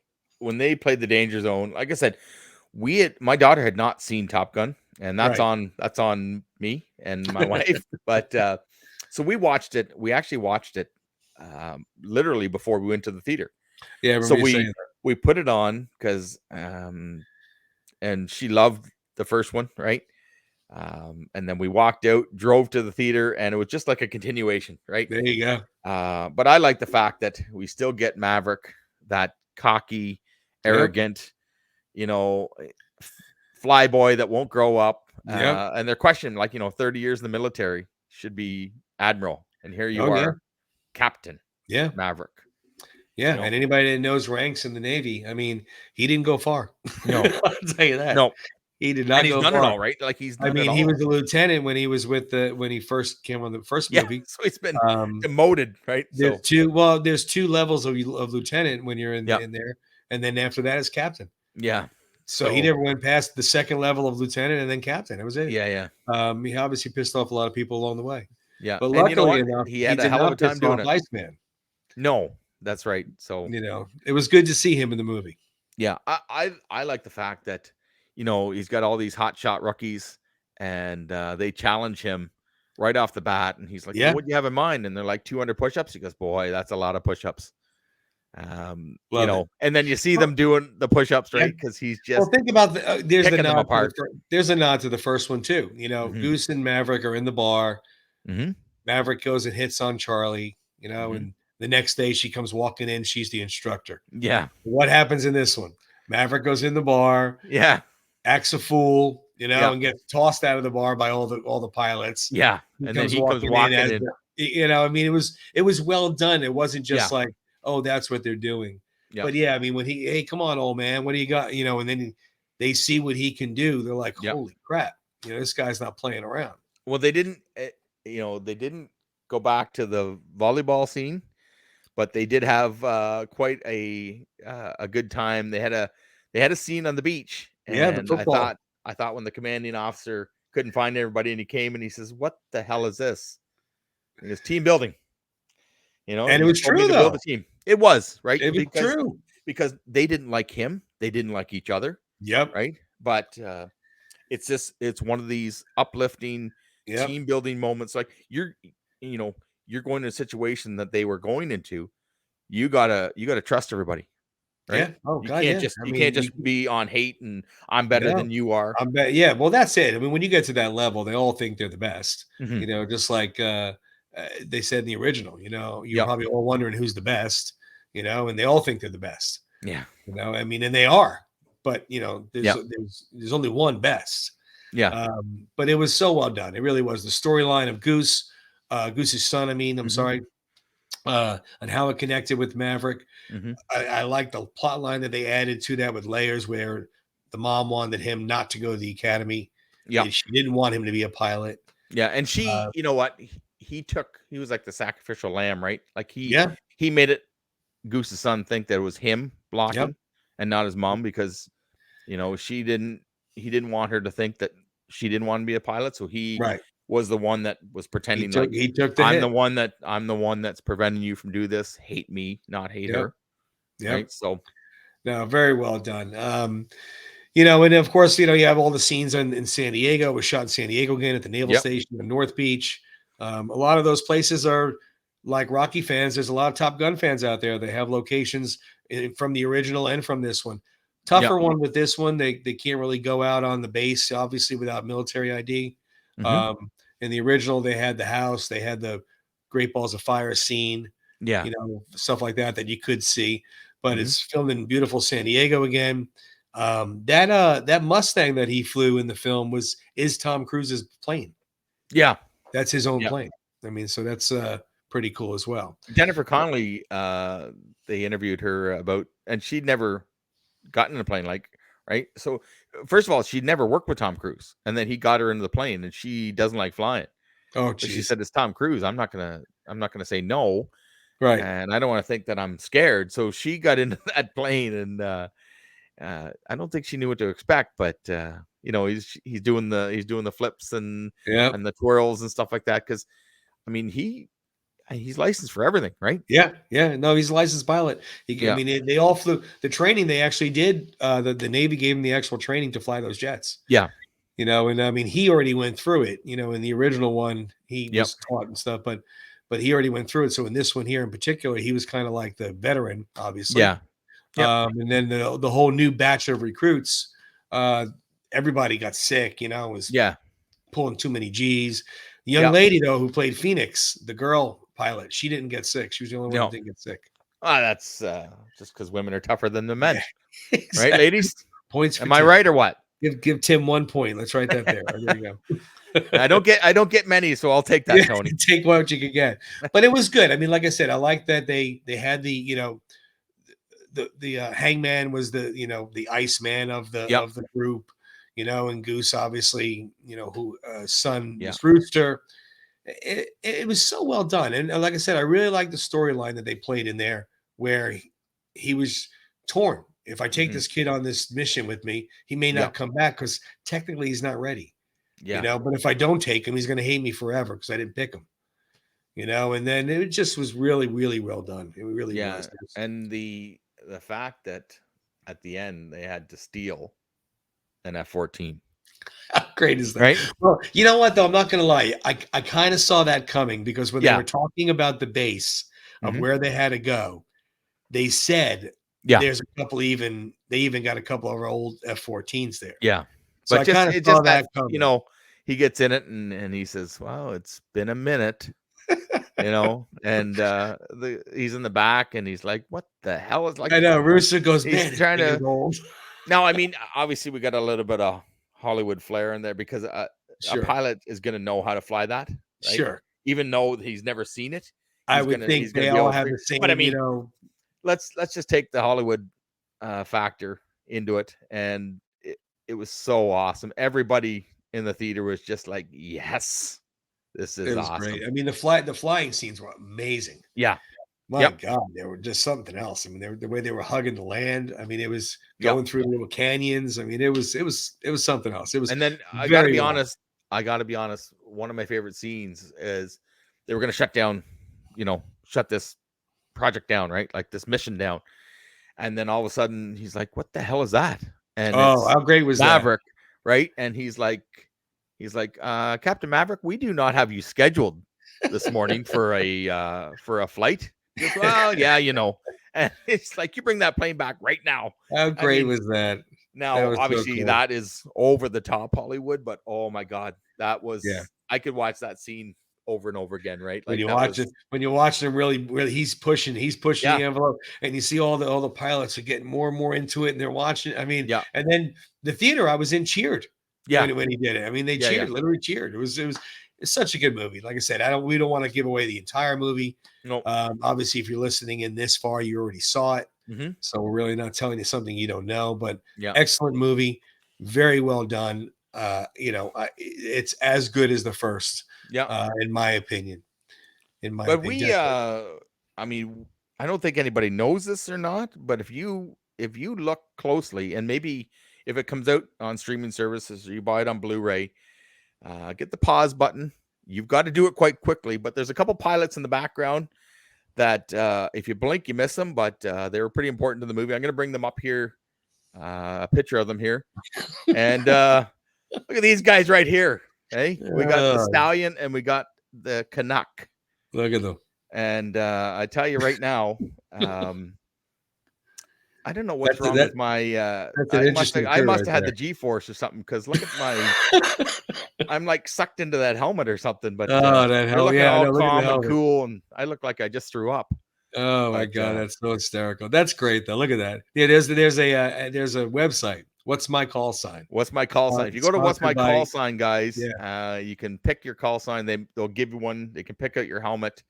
played the Danger Zone, like I said, my daughter had not seen Top Gun, and that's on me and my wife. But so we watched it. We actually watched it literally before we went to the theater. Yeah. So we put it on because and she loved the first one, right? And then we walked out, drove to the theater, and it was just like a continuation, right? There you go. But I like the fact that we still get Maverick, that cocky, arrogant, fly boy that won't grow up. And they're questioning, like, 30 years in the military, should be admiral, and here you are, captain. Maverick. Yeah, and anybody that knows ranks in the Navy, I mean, he didn't go far. No, I'll tell you that. No, he did not. And he's go done far. it all, right? Like he was a lieutenant when he was when he first came on the first movie. So he's been demoted, right? There's two levels of lieutenant when you're in there, and then after that is captain. Yeah. So he never went past the second level of lieutenant and then captain. That was it. Yeah. He obviously pissed off a lot of people along the way. Yeah, but luckily enough, he had a hell of a time doing it. Iceman. No, that's right. So it was good to see him in the movie. Yeah, I like the fact that he's got all these hotshot rookies, and they challenge him right off the bat, and he's like, what do you have in mind? And they're like 200 push-ups. He goes, boy, that's a lot of push-ups. And then you see them doing the push-ups, right? Because he's just think about there's picking them apart. There's a nod to the first one too. Goose and Maverick are in the bar. Maverick goes and hits on Charlie. And the next day she comes walking in. She's the instructor. Yeah. What happens in this one? Maverick goes in the bar. Yeah. Acts a fool. And gets tossed out of the bar by all the pilots. Yeah. And then he comes walking in. I mean, it was well done. It wasn't just like, oh, that's what they're doing. Yeah. But I mean, when hey, come on, old man, what do you got? And then they see what he can do. They're like, holy crap, this guy's not playing around. Well, they didn't, they didn't go back to the volleyball scene, but they did have quite a good time. They had a scene on the beach. And the football. I thought when the commanding officer couldn't find everybody, and he came and he says, "What the hell is this?" And it's team building. And it was true though. Build a team. It was right. It was true because they didn't like him. They didn't like each other. Yep. Right. But it's one of these uplifting team building moments. Like you're going to a situation that they were going into. You gotta trust everybody. Right. Yeah. Oh God. You can't just be on hate and I'm better than you are. Yeah. Well, that's it. I mean, when you get to that level, they all think they're the best. Just like they said in the original. You're probably all wondering who's the best. And they all think they're the best. Yeah. I mean, and they are. But there's only one best. Yeah. But it was so well done. It really was. The storyline of Goose's son. I'm sorry. And how it connected with Maverick. I like the plot line that they added to that with layers where the mom wanted him not to go to the academy. Yeah. She didn't want him to be a pilot. Yeah. And she, you know what? He was like the sacrificial lamb, right? Like he made it Goose's son think that it was him blocking and not his mom because, he didn't want her to think that she didn't want to be a pilot. So he was the one that was pretending he took the I'm hit. the one that's preventing you from do this. Hate me, not hate her. Yeah. Right. So no, very well done. And of course, you have all the scenes in San Diego. It was shot in San Diego again at the Naval Station in North Beach. A lot of those places are like Rocky fans. There's a lot of Top Gun fans out there. They have locations from the original and from this one. Tougher one with this one. They can't really go out on the base, obviously, without military ID. In the original, they had the house. They had the Great Balls of Fire scene. Yeah. Stuff like that you could see. But it's filmed in beautiful San Diego again. That Mustang that he flew in the film is Tom Cruise's plane. Yeah, that's his own plane. I mean, so that's pretty cool as well. Jennifer Connelly, they interviewed her about, and she'd never gotten in a plane, like, right? So first of all, she'd never worked with Tom Cruise, and then he got her into the plane, and she doesn't like flying. Oh, but she said, it's Tom Cruise. I'm not gonna say no. Right. And I don't want to think that I'm scared. So she got into that plane, and I don't think she knew what to expect, but he's doing the flips and the twirls and stuff like that. Cause I mean, he's licensed for everything, right? Yeah. No, he's a licensed pilot. I mean, they all flew the training. They actually did. The Navy gave him the actual training to fly those jets. Yeah. And I mean, he already went through it. In the original one, he was taught and stuff, but he already went through it. So in this one here in particular, he was kind of like the veteran, obviously. Yeah. And then the whole new batch of recruits, everybody got sick. Was pulling too many G's. The young lady though, who played Phoenix, the girl pilot, she didn't get sick. She was the only one who didn't get sick. That's just because women are tougher than the men, exactly. Right, ladies? Points. Am I right or what? Give Tim 1 point. Let's write that there. There you go. I don't get many, so I'll take that, Tony. Take what you can get. But it was good. I mean, like I said, I like that they had the the Hangman was the Iceman of the group, and Goose obviously, who son was Rooster. It was so well done, and like I said, I really like the storyline that they played in there, where he was torn. If I take this kid on this mission with me, he may not come back because technically he's not ready. But if I don't take him, he's going to hate me forever because I didn't pick him. And then it just was really, really well done. It really was. And the fact that at the end they had to steal an F-14. How great is that? Right? Well, you know what, though? I'm not going to lie. I kind of saw that coming because when they were talking about the base of where they had to go, they said there's a couple they even got a couple of our old F-14s there. Yeah. So but I kind of saw that coming. He gets in it and he says, "Well, it's been a minute." And he's in the back and he's like, "What the hell is like?" I know. Rooster goes, he's man, trying to. Now, I mean, obviously, we got a little bit of Hollywood flair in there because a pilot is going to know how to fly that, right? Sure. Even though he's never seen it, I would think they all have the same. But I mean, let's just take the Hollywood factor into it, and it was so awesome. Everybody in the theater was just like, "Yes, this is awesome." Great. I mean, the flying scenes were amazing. Yeah. My God, they were just something else. I mean, the way they were hugging the land. I mean, it was going through little canyons. I mean, it was something else. It was. And then I gotta be honest. One of my favorite scenes is they were going to shut this project down, right? Like this mission down. And then all of a sudden he's like, "What the hell is that?" And how great was Maverick, right? And he's like, "Captain Maverick, we do not have you scheduled this morning for a flight." He goes, "Well, yeah, And it's like, you bring that plane back right now. How great was that? Now, that was obviously, so cool. That is over the top Hollywood, but oh my God, that was I could watch that scene over and over again, right? Like when you watch him really, he's pushing the envelope, and you see all the pilots are getting more and more into it, and they're watching. I mean, and then the theater I was in cheered. When he did it. I mean, they cheered, literally cheered. It was such a good movie. Like I said, we don't want to give away the entire movie. Nope. Obviously, if you're listening in this far, you already saw it. Mm-hmm. So we're really not telling you something you don't know. But excellent movie, very well done. It's as good as the first. In my opinion. I mean, I don't think anybody knows this or not, but if you look closely, and maybe if it comes out on streaming services or you buy it on Blu-ray, get the pause button. You've got to do it quite quickly, but there's a couple pilots in the background that if you blink, you miss them, but they were pretty important to the movie. I'm going to bring them up here, a picture of them here. And look at these guys right here. Hey, we got the Stallion and we got the Canuck. Look at them. And I tell you right now, I don't know what's wrong with my. I must have had the G-force or something, because look at my. I'm like sucked into that helmet or something. But that helmet, all calm and cool, and I look like I just threw up. Oh my God, that's so hysterical. That's great though. Look at that. Yeah, there's a website. What's my call sign? What's my call sign? If you go to what's my call sign, guys, you can pick your call sign. They'll give you one. They can pick out your helmet.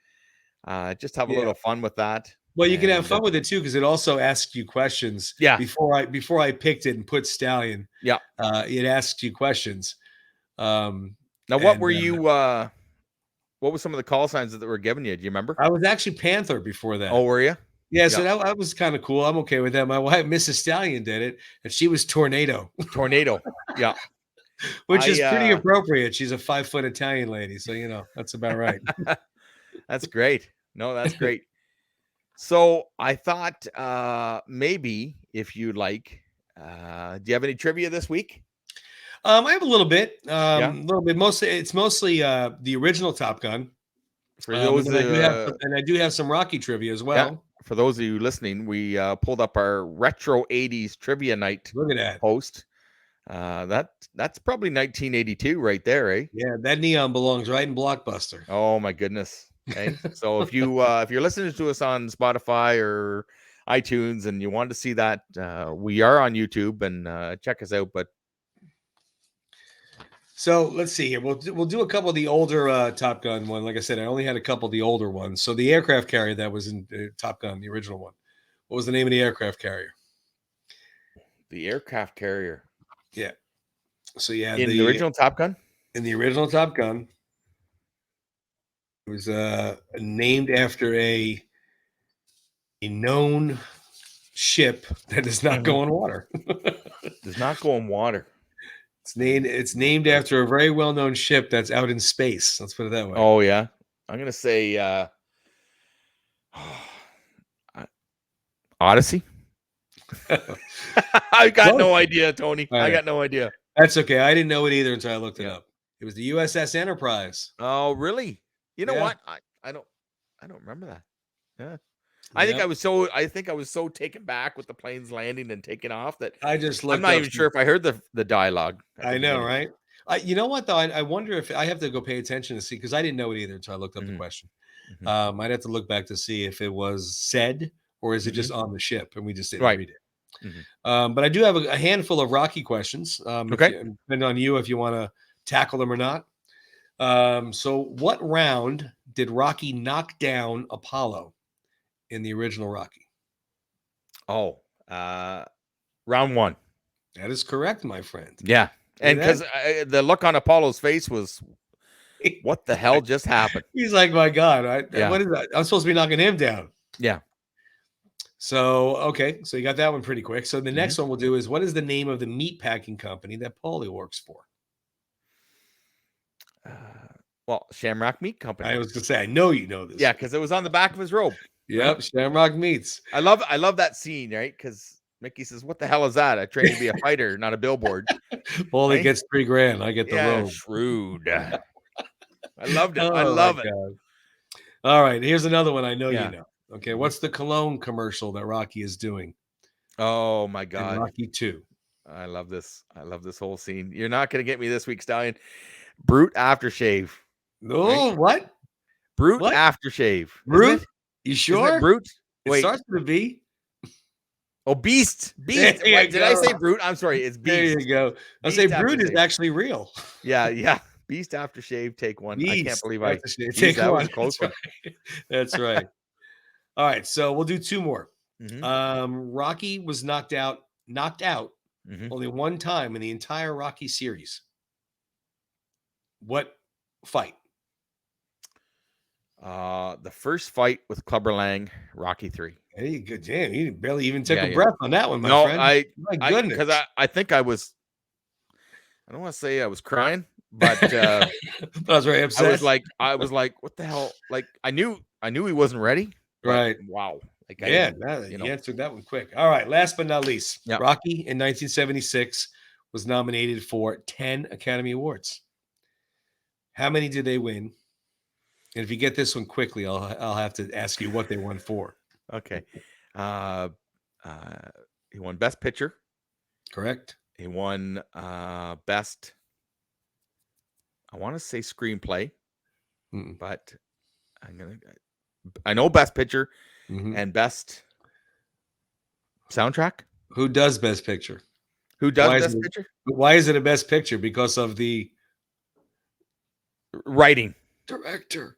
Just have a little fun with that. Well, you can have fun with it too, because it also asks you questions. Yeah. Before I picked it and put Stallion. Yeah. It asks you questions. Now, what were you? What were some of the call signs that were given you? Do you remember? I was actually Panther before that. Oh, were you? Yeah, so that was kind of cool. I'm okay with that. My wife, Mrs. Stallion, did it, and she was Tornado. Tornado. Yeah. Which is pretty appropriate. She's a 5-foot Italian lady, so that's about right. That's great. No, that's great. So I thought maybe if you'd like, do you have any trivia this week? I have a little bit. A little bit. It's mostly the original Top Gun. For those, and I do have some Rocky trivia as well. Yeah. For those of you listening, we pulled up our retro 80s trivia night. Look at that post. That's probably 1982 right there, eh? Yeah, that neon belongs right in Blockbuster. Oh my goodness. Okay. So if you're listening to us on Spotify or iTunes and you want to see that, we are on YouTube and check us out. But so let's see here. We'll do a couple of the older Top Gun one. Like I said, I only had a couple of the older ones. So the aircraft carrier that was in Top Gun, the original one. What was the name of the aircraft carrier? The aircraft carrier. Yeah. So yeah, in the original Top Gun. In the original Top Gun, it was named after a known ship that does not go in water. Does not go in water. It's named after a very well-known ship that's out in space. Let's put it that way. Oh yeah. I'm gonna say Odyssey. I got no idea, Tony. Right. I got no idea. That's okay. I didn't know it either until I looked it up. It was the USS Enterprise. Oh, really? You know what? I don't remember that. Yeah. I think I was so taken back with the planes landing and taking off that I just looked. I'm not even sure if I heard the dialogue. I know, right? You know what though? I wonder if I have to go pay attention to see, because I didn't know it either until I looked up the question. I'd have to look back to see if it was said or is it just on the ship and we just didn't read it. But I do have a handful of Rocky questions. Okay, depending on you if you want to tackle them or not. So what round did Rocky knock down Apollo in the original Rocky? Oh, round 1. That is correct, my friend. Yeah, and because the look on Apollo's face was, what the hell just happened? He's like, my God, what is that? I'm supposed to be knocking him down. Yeah. So, okay. So you got that one pretty quick. So the next one we'll do is, what is the name of the meat packing company that Paulie works for? Well, Shamrock Meat Company. I was going to say, I know you know this. Yeah, because it was on the back of his robe. Yep, right? Shamrock Meats. I love that scene, right? Because Mickey says, what the hell is that? I trained to be a fighter, not a billboard. Paulie gets $3,000. I get the robe. Shrewd. I loved it. I love it. God. All right. Here's another one I know you know. Okay. What's the cologne commercial that Rocky is doing? Oh, my God. In Rocky 2. I love this. I love this whole scene. You're not going to get me this week, Stallion. Brute aftershave. No, right? What? Brute aftershave. Brute? You sure? Brute? Wait. It starts with a B. Oh, Beast. Beast. Did I say Brute? I'm sorry. It's Beast. There you go. I'll say Brute is actually real. Yeah. Beast aftershave, take 1. Beast I can't believe I take that one. Was close. That's right. All right, so we'll do 2 more. Rocky was knocked out only one time in the entire Rocky series. What fight? The first fight with Clubber Lang, Rocky 3. There you go. Damn, you barely even took a breath on that one, my friend. My goodness. Because I think I was, I don't want to say I was crying, but I was very upset. I was like, what the hell? Like I knew he wasn't ready. Right. Wow. Like you answered that one quick. All right. Last but not least, Rocky in 1976 was nominated for 10 Academy Awards. How many did they win? And if you get this one quickly, I'll have to ask you what they won for. Okay. He won Best Picture. Correct. He won Best, I want to say Screenplay, but I know Best Picture. and best soundtrack. Who does Best Picture? Who does Best Picture? Why is it a Best Picture? Because of the writing. Director.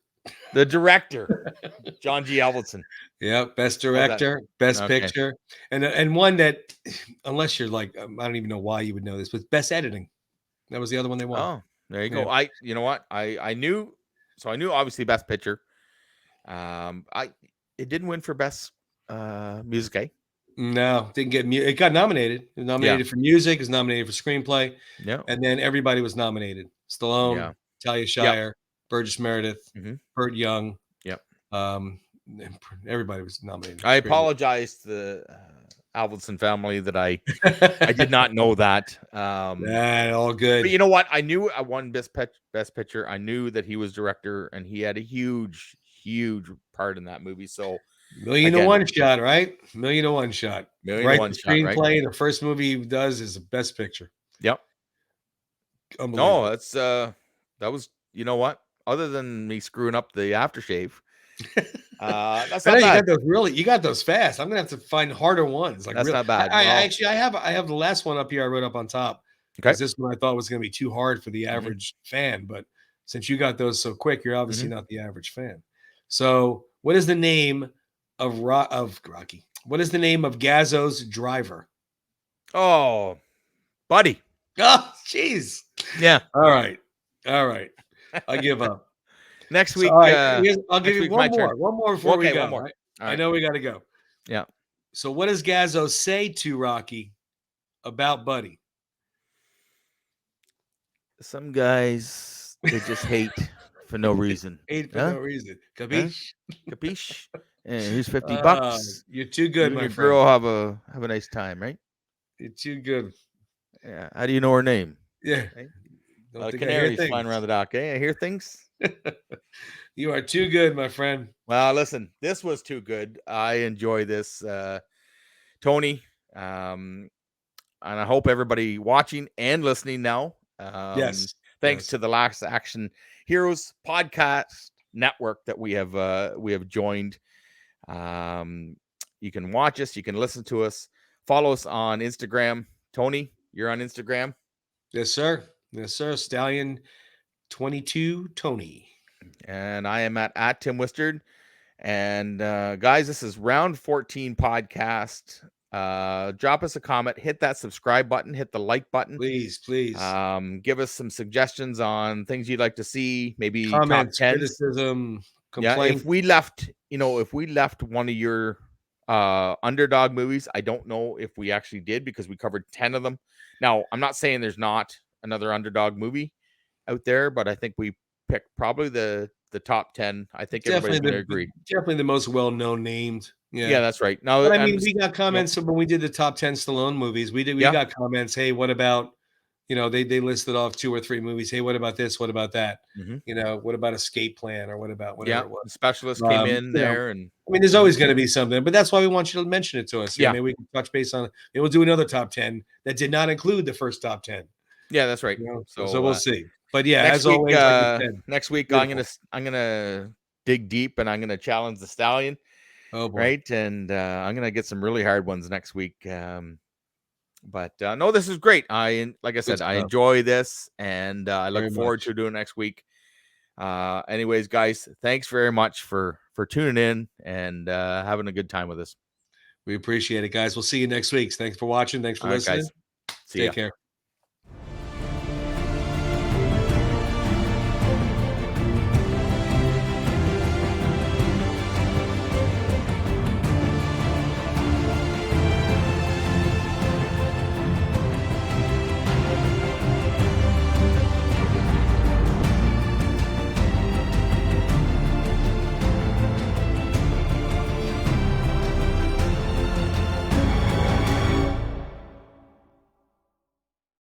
The director, John G. Avildsen. Yeah, Best Director, Best Picture, and one that, unless you're like, I don't even know why you would know this, but Best Editing. That was the other one they won. Oh, there you go. You know what? I knew obviously Best Picture. It didn't win for Best Music, eh? No, didn't get it. Got nominated. It was nominated for music. It was nominated for screenplay. Yeah, and then everybody was nominated. Stallone, Talia Shire, Burgess Meredith, Burt Young. Yep. Everybody was nominated. I apologize to the Avildsen family that I did not know that. All good. But you know what? I knew I won Best Picture. I knew that he was director, and he had a huge part in that movie. So million to one shot, right? Million to one shot. Million to one shot. Screenplay. Right? The first movie he does is the Best Picture. Yep. Unbelievable. No, that's that was, you know what? Other than me screwing up the aftershave, that's not bad. You got those fast. I'm gonna have to find harder ones. Like that's not bad. I have the last one up here. I wrote up on top. Because this one I thought was gonna be too hard for the average fan, but since you got those so quick, you're obviously not the average fan. So, what is the name of Rocky? What is the name of Gazzo's driver? Oh, Buddy. Oh, jeez. Yeah. All right. I give up. Next week, I'll give you one more before we go. One more. Right? I know we got to go. Yeah. So, what does Gazzo say to Rocky about Buddy? Some guys, they just hate for no reason. No reason. Capiche? Capiche? And here's $50. You're too good, my friend. Girl have a nice time, right? You're too good. Yeah. How do you know her name? Yeah. Right? Canaries flying around the dock. I hear things. You are too good, my friend. Well, listen, this was too good. I enjoy this, Tony. And I hope everybody watching and listening now. Yes. Thanks to the Last Action Heroes podcast network that we have joined. You can watch us, you can listen to us, follow us on Instagram. Tony, you're on Instagram? Yes, sir. Stallion 22 Tony. And I am at Tim Wistard. And guys, this is Round 14 podcast. Drop us a comment, hit that subscribe button, hit the like button. Please. Give us some suggestions on things you'd like to see, maybe comments, top 10, criticism, complaints. Yeah, if we left one of your underdog movies, I don't know if we actually did because we covered 10 of them. Now, I'm not saying there's not another underdog movie out there, but I think we picked probably the top 10. I think everybody's going to agree. Definitely the most well-known named. Yeah, that's right. Now, but I mean, we got comments when we did the top 10 Stallone movies. We got comments. Hey, what about, they listed off 2 or 3 movies. Hey, what about this? What about that? What about Escape Plan or what about whatever it was? The specialist came in there, and I mean, there's always going to be something, but that's why we want you to mention it to us. Yeah, maybe we can touch base on it. We'll do another top 10 that did not include the first top 10. Yeah, that's right. So we'll see. But yeah, as always, next week I'm gonna dig deep and I'm gonna challenge the Stallion. Oh boy. Right, and I'm gonna get some really hard ones next week. But no, this is great. Like I said, I enjoy this, and I look forward to doing next week. Anyways, guys, thanks very much for tuning in and having a good time with us. We appreciate it, guys. We'll see you next week. Thanks for watching. Thanks for listening. Guys. See ya. Take care.